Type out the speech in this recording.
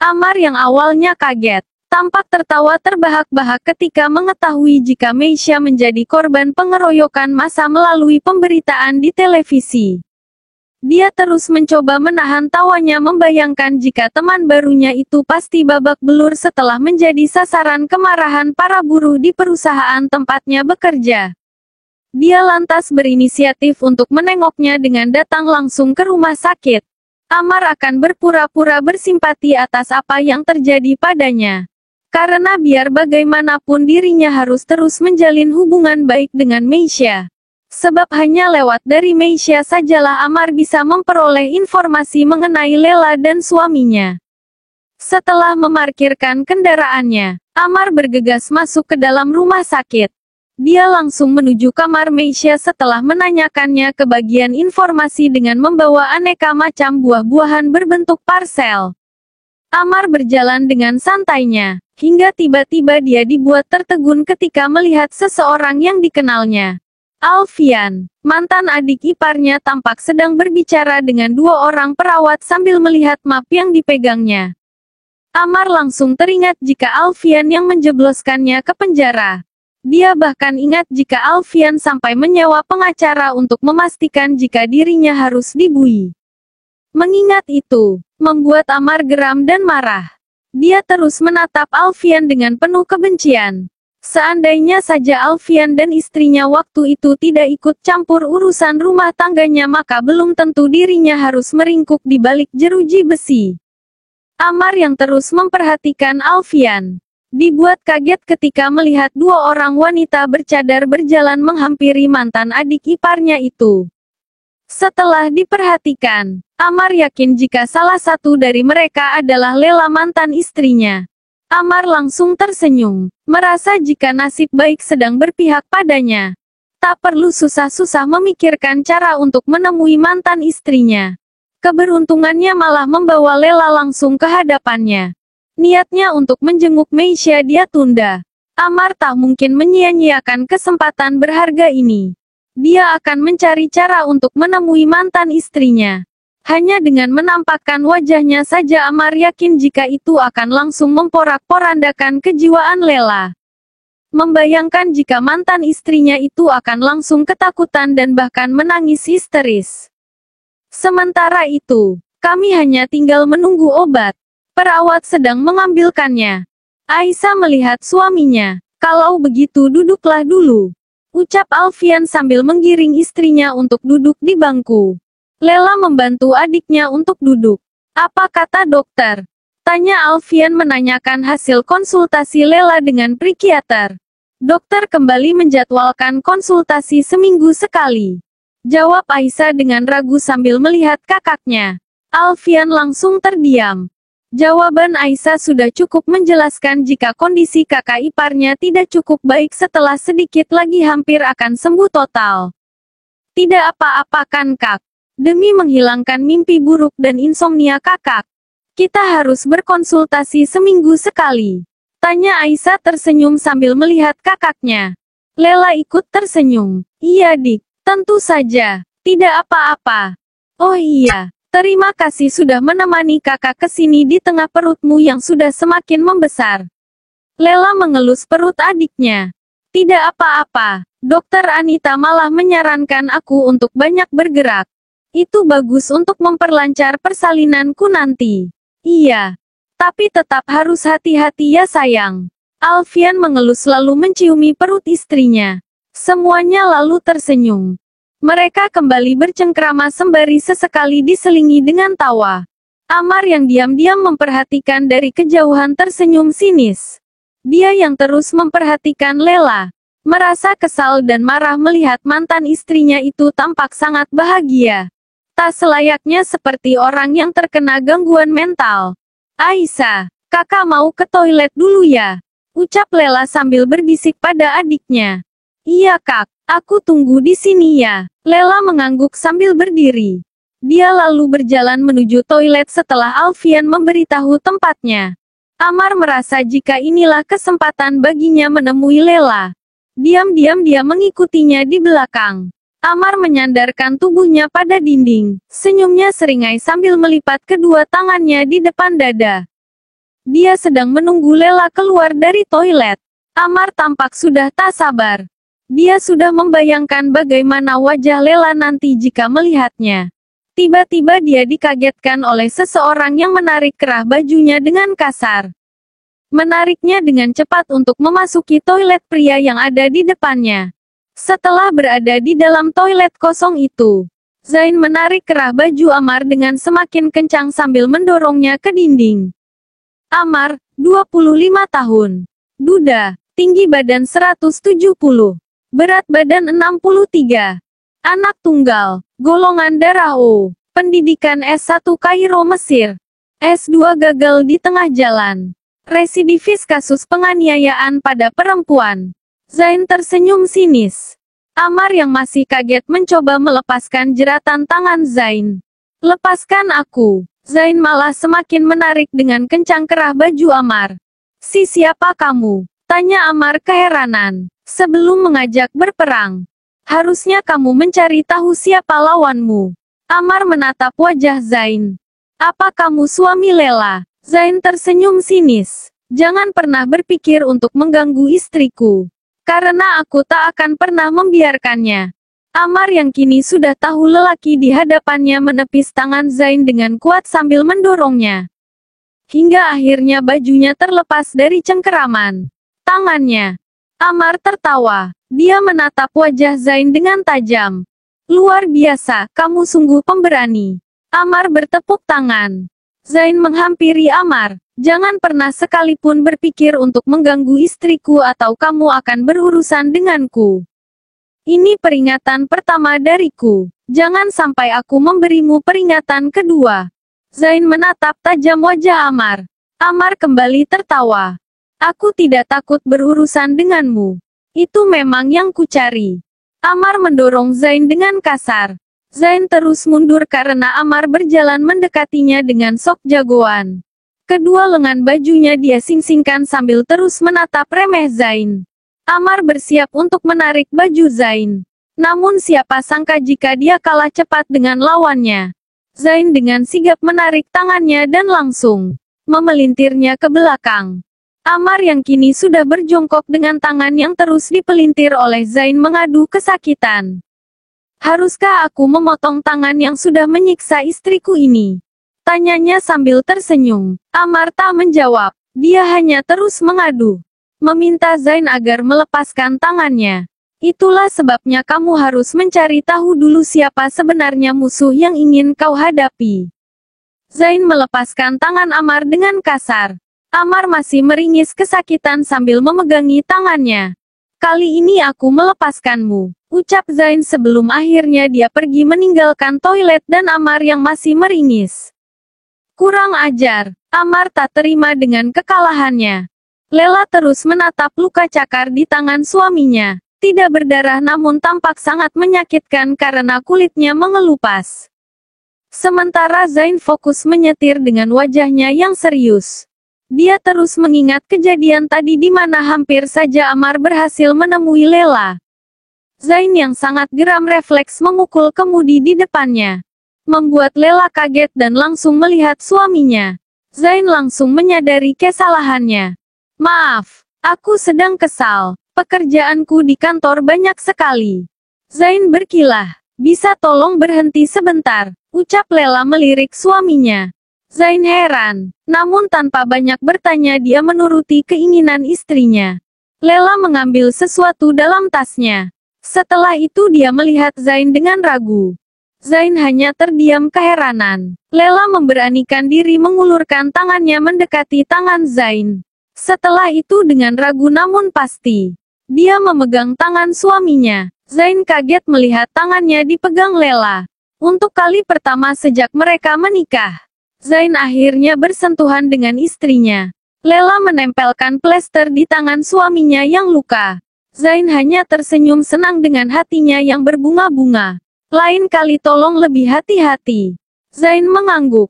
Amar yang awalnya kaget, tampak tertawa terbahak-bahak ketika mengetahui jika Meisha menjadi korban pengeroyokan massa melalui pemberitaan di televisi. Dia terus mencoba menahan tawanya membayangkan jika teman barunya itu pasti babak belur setelah menjadi sasaran kemarahan para buruh di perusahaan tempatnya bekerja. Dia lantas berinisiatif untuk menengoknya dengan datang langsung ke rumah sakit. Amar akan berpura-pura bersimpati atas apa yang terjadi padanya. Karena biar bagaimanapun dirinya harus terus menjalin hubungan baik dengan Meisha. Sebab hanya lewat dari Meisha sajalah Amar bisa memperoleh informasi mengenai Lela dan suaminya. Setelah memarkirkan kendaraannya, Amar bergegas masuk ke dalam rumah sakit. Dia langsung menuju kamar Meisha setelah menanyakannya ke bagian informasi dengan membawa aneka macam buah-buahan berbentuk parsel. Amar berjalan dengan santainya, hingga tiba-tiba dia dibuat tertegun ketika melihat seseorang yang dikenalnya. Alfian, mantan adik iparnya tampak sedang berbicara dengan dua orang perawat sambil melihat map yang dipegangnya. Amar langsung teringat jika Alfian yang menjebloskannya ke penjara. Dia bahkan ingat jika Alfian sampai menyewa pengacara untuk memastikan jika dirinya harus dibui. Mengingat itu, membuat Amar geram dan marah. Dia terus menatap Alfian dengan penuh kebencian. Seandainya saja Alfian dan istrinya waktu itu tidak ikut campur urusan rumah tangganya maka belum tentu dirinya harus meringkuk di balik jeruji besi. Amar yang terus memperhatikan Alfian, dibuat kaget ketika melihat dua orang wanita bercadar berjalan menghampiri mantan adik iparnya itu. Setelah diperhatikan, Amar yakin jika salah satu dari mereka adalah Lela mantan istrinya. Amar langsung tersenyum, merasa jika nasib baik sedang berpihak padanya. Tak perlu susah-susah memikirkan cara untuk menemui mantan istrinya. Keberuntungannya malah membawa Lela langsung ke hadapannya. Niatnya untuk menjenguk Meisha dia tunda. Amar tak mungkin menyia-nyiakan kesempatan berharga ini. Dia akan mencari cara untuk menemui mantan istrinya. Hanya dengan menampakkan wajahnya saja Amar yakin jika itu akan langsung memporak-porandakan kejiwaan Lela. Membayangkan jika mantan istrinya itu akan langsung ketakutan dan bahkan menangis histeris. Sementara itu, kami hanya tinggal menunggu obat. Perawat sedang mengambilkannya. Aisyah melihat suaminya. Kalau begitu duduklah dulu. Ucap Alfian sambil menggiring istrinya untuk duduk di bangku. Lela membantu adiknya untuk duduk. Apa kata dokter? Tanya Alfian menanyakan hasil konsultasi Lela dengan psikiater. Dokter kembali menjadwalkan konsultasi seminggu sekali. Jawab Aisyah dengan ragu sambil melihat kakaknya. Alfian langsung terdiam. Jawaban Aisyah sudah cukup menjelaskan jika kondisi kakak iparnya tidak cukup baik setelah sedikit lagi hampir akan sembuh total. Tidak apa-apa kan kak? Demi menghilangkan mimpi buruk dan insomnia kakak, kita harus berkonsultasi seminggu sekali. Tanya Aisyah tersenyum sambil melihat kakaknya. Lela ikut tersenyum. Iya dik, tentu saja. Tidak apa-apa. Oh iya, terima kasih sudah menemani kakak ke sini di tengah perutmu yang sudah semakin membesar. Lela mengelus perut adiknya. Tidak apa-apa, Dokter Anita malah menyarankan aku untuk banyak bergerak. Itu bagus untuk memperlancar persalinanku nanti. Iya. Tapi tetap harus hati-hati ya sayang. Alfian mengelus lalu menciumi perut istrinya. Semuanya lalu tersenyum. Mereka kembali bercengkrama sembari sesekali diselingi dengan tawa. Amar yang diam-diam memperhatikan dari kejauhan tersenyum sinis. Dia yang terus memperhatikan Lela. Merasa kesal dan marah melihat mantan istrinya itu tampak sangat bahagia. Tak selayaknya seperti orang yang terkena gangguan mental. Aisyah, kakak mau ke toilet dulu ya? Ucap Lela sambil berbisik pada adiknya. Iya kak, aku tunggu di sini ya. Lela mengangguk sambil berdiri. Dia lalu berjalan menuju toilet setelah Alfian memberitahu tempatnya. Amar merasa jika inilah kesempatan baginya menemui Lela. Diam-diam dia mengikutinya di belakang. Amar menyandarkan tubuhnya pada dinding. Senyumnya seringai sambil melipat kedua tangannya di depan dada. Dia sedang menunggu Lela keluar dari toilet. Amar tampak sudah tak sabar. Dia sudah membayangkan bagaimana wajah Lela nanti jika melihatnya. Tiba-tiba dia dikagetkan oleh seseorang yang menarik kerah bajunya dengan kasar. Menariknya dengan cepat untuk memasuki toilet pria yang ada di depannya. Setelah berada di dalam toilet kosong itu, Zain menarik kerah baju Amar dengan semakin kencang sambil mendorongnya ke dinding. Amar, 25 tahun. Duda, tinggi badan 170. Berat badan 63. Anak tunggal, golongan darah O. Pendidikan S1 Kairo Mesir. S2 gagal di tengah jalan. Residivis kasus penganiayaan pada perempuan. Zain tersenyum sinis. Amar yang masih kaget mencoba melepaskan jeratan tangan Zain. Lepaskan aku. Zain malah semakin menarik dengan kencang kerah baju Amar. Siapa kamu? Tanya Amar keheranan. Sebelum mengajak berperang, harusnya kamu mencari tahu siapa lawanmu. Amar menatap wajah Zain. Apa kamu suami Lela? Zain tersenyum sinis. Jangan pernah berpikir untuk mengganggu istriku. Karena aku tak akan pernah membiarkannya. Amar yang kini sudah tahu lelaki di hadapannya menepis tangan Zain dengan kuat sambil mendorongnya. Hingga akhirnya bajunya terlepas dari cengkeraman tangannya. Amar tertawa. Dia menatap wajah Zain dengan tajam. Luar biasa, kamu sungguh pemberani. Amar bertepuk tangan. Zain menghampiri Amar. Jangan pernah sekalipun berpikir untuk mengganggu istriku atau kamu akan berurusan denganku. Ini peringatan pertama dariku. Jangan sampai aku memberimu peringatan kedua. Zain menatap tajam wajah Amar. Amar kembali tertawa. Aku tidak takut berurusan denganmu. Itu memang yang kucari. Amar mendorong Zain dengan kasar. Zain terus mundur karena Amar berjalan mendekatinya dengan sok jagoan. Kedua lengan bajunya dia sing-singkan sambil terus menatap remeh Zain. Amar bersiap untuk menarik baju Zain. Namun siapa sangka jika dia kalah cepat dengan lawannya. Zain dengan sigap menarik tangannya dan langsung memelintirnya ke belakang. Amar yang kini sudah berjongkok dengan tangan yang terus dipelintir oleh Zain mengadu kesakitan. Haruskah aku memotong tangan yang sudah menyiksa istriku ini? Tanyanya sambil tersenyum. Amar tak menjawab. Dia hanya terus mengadu. Meminta Zain agar melepaskan tangannya. Itulah sebabnya kamu harus mencari tahu dulu siapa sebenarnya musuh yang ingin kau hadapi. Zain melepaskan tangan Amar dengan kasar. Amar masih meringis kesakitan sambil memegangi tangannya. Kali ini aku melepaskanmu, ucap Zain sebelum akhirnya dia pergi meninggalkan toilet dan Amar yang masih meringis. Kurang ajar, Amar tak terima dengan kekalahannya. Lela terus menatap luka cakar di tangan suaminya. Tidak berdarah namun tampak sangat menyakitkan karena kulitnya mengelupas. Sementara Zain fokus menyetir dengan wajahnya yang serius. Dia terus mengingat kejadian tadi di mana hampir saja Amar berhasil menemui Lela. Zain yang sangat geram refleks memukul kemudi di depannya. Membuat Lela kaget dan langsung melihat suaminya. Zain langsung menyadari kesalahannya. Maaf, aku sedang kesal. Pekerjaanku di kantor banyak sekali. Zain berkilah. Bisa tolong berhenti sebentar, ucap Lela melirik suaminya. Zain heran, namun tanpa banyak bertanya dia menuruti keinginan istrinya. Lela mengambil sesuatu dalam tasnya. Setelah itu dia melihat Zain dengan ragu. Zain hanya terdiam keheranan. Lela memberanikan diri mengulurkan tangannya mendekati tangan Zain. Setelah itu dengan ragu namun pasti, dia memegang tangan suaminya. Zain kaget melihat tangannya dipegang Lela. Untuk kali pertama sejak mereka menikah, Zain akhirnya bersentuhan dengan istrinya. Lela menempelkan plester di tangan suaminya yang luka. Zain hanya tersenyum senang dengan hatinya yang berbunga-bunga. Lain kali tolong lebih hati-hati. Zain mengangguk.